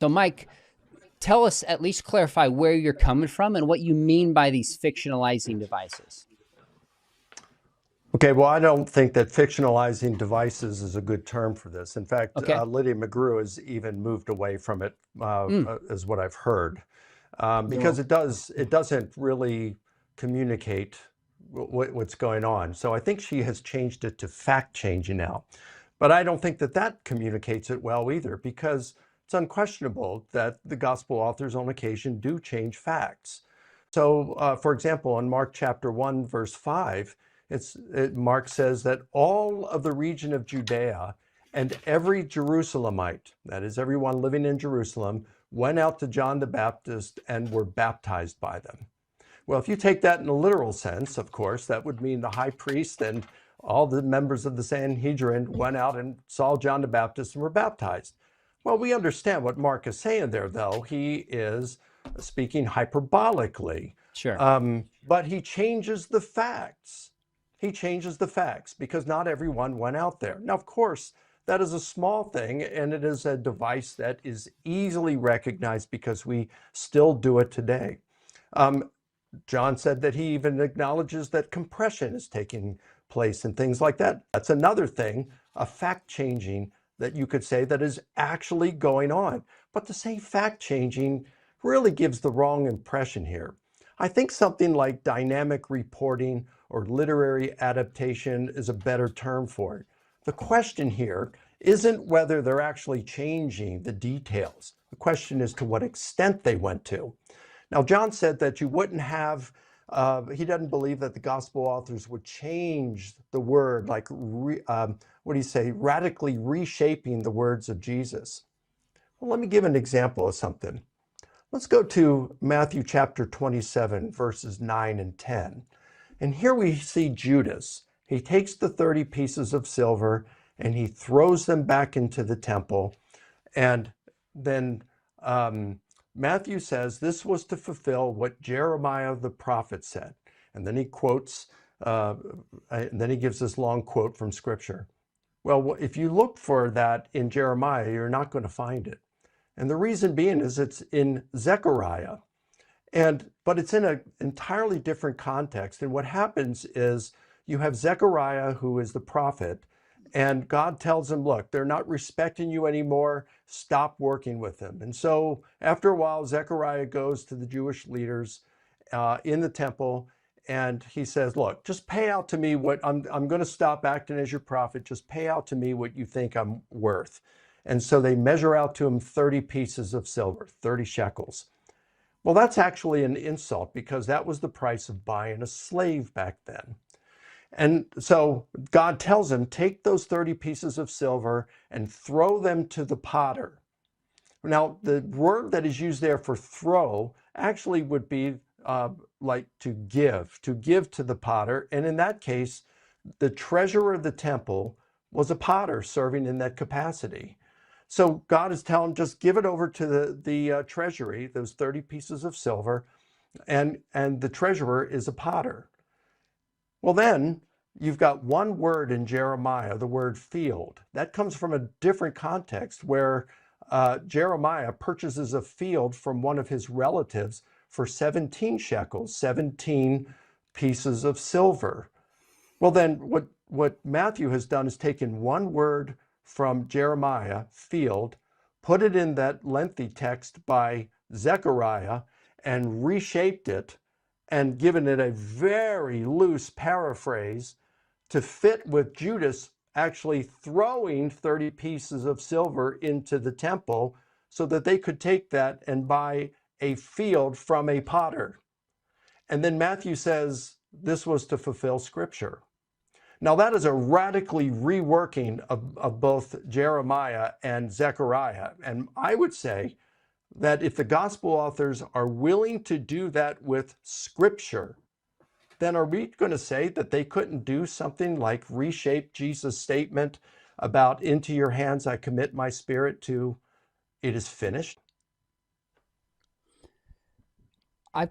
So, Mike, tell us, at least clarify where you're coming from and what you mean by these fictionalizing devices. Okay, well, I don't think that fictionalizing devices is a good term for this. In fact, Okay. Lydia McGrew has even moved away from it, Mm. is what I've heard, because No. it doesn't really communicate what's going on. So I think she has changed it to fact changing now, but I don't think that that communicates it well either, because it's unquestionable that the gospel authors on occasion do change facts. So, for example, in Mark chapter 1, verse 5, Mark says that all of the region of Judea and every Jerusalemite, that is, everyone living in Jerusalem, went out to John the Baptist and were baptized by them. Well, if you take that in a literal sense, of course, that would mean the high priest and all the members of the Sanhedrin went out and saw John the Baptist and were baptized. Well, we understand what Mark is saying there, though. He is speaking hyperbolically. Sure. But he changes the facts. He changes the facts because not everyone went out there. Now, of course, that is a small thing, and it is a device that is easily recognized because we still do it today. John said that he even acknowledges that compression is taking place and things like that. That's another thing, a fact changing that you could say that is actually going on. But to say fact changing really gives the wrong impression here. I think something like dynamic reporting or literary adaptation is a better term for it. The question here isn't whether they're actually changing the details. The question is to what extent they went to. Now, John said that you wouldn't have, he doesn't believe that the gospel authors would change the word, like, what do you say, radically reshaping the words of Jesus. Well, let me give an example of something. Let's go to Matthew chapter 27, verses 9 and 10. And here we see Judas. He takes the 30 pieces of silver and he throws them back into the temple. And then Matthew says this was to fulfill what Jeremiah the prophet said. And then he quotes, and then he gives this long quote from scripture. Well, if you look for that in Jeremiah, you're not going to find it. And the reason being is it's in Zechariah. But it's in an entirely different context. And what happens is you have Zechariah, who is the prophet, and God tells him, look, they're not respecting you anymore. Stop working with them. And so after a while, Zechariah goes to the Jewish leaders in the temple, and he says, look, just pay out to me what I'm going to stop acting as your prophet. Just pay out to me what you think I'm worth. And so they measure out to him 30 pieces of silver, 30 shekels. Well, that's actually an insult because that was the price of buying a slave back then. And so God tells him, take those 30 pieces of silver and throw them to the potter. Now, the word that is used there for throw actually would be like to give to the potter. And in that case, the treasurer of the temple was a potter serving in that capacity. So God is telling him, just give it over to the treasury, those 30 pieces of silver, and the treasurer is a potter. Well, then you've got one word in Jeremiah, the word field. That comes from a different context where Jeremiah purchases a field from one of his relatives for 17 shekels, 17 pieces of silver. Well, then what Matthew has done is taken one word from Jeremiah, field, put it in that lengthy text by Zechariah and reshaped it and given it a very loose paraphrase to fit with Judas actually throwing 30 pieces of silver into the temple so that they could take that and buy a field from a potter. And then Matthew says this was to fulfill scripture. Now, that is a radically reworking of both Jeremiah and Zechariah. And I would say that if the gospel authors are willing to do that with scripture, then are we going to say that they couldn't do something like reshape Jesus' statement about into your hands I commit my spirit to it is finished? I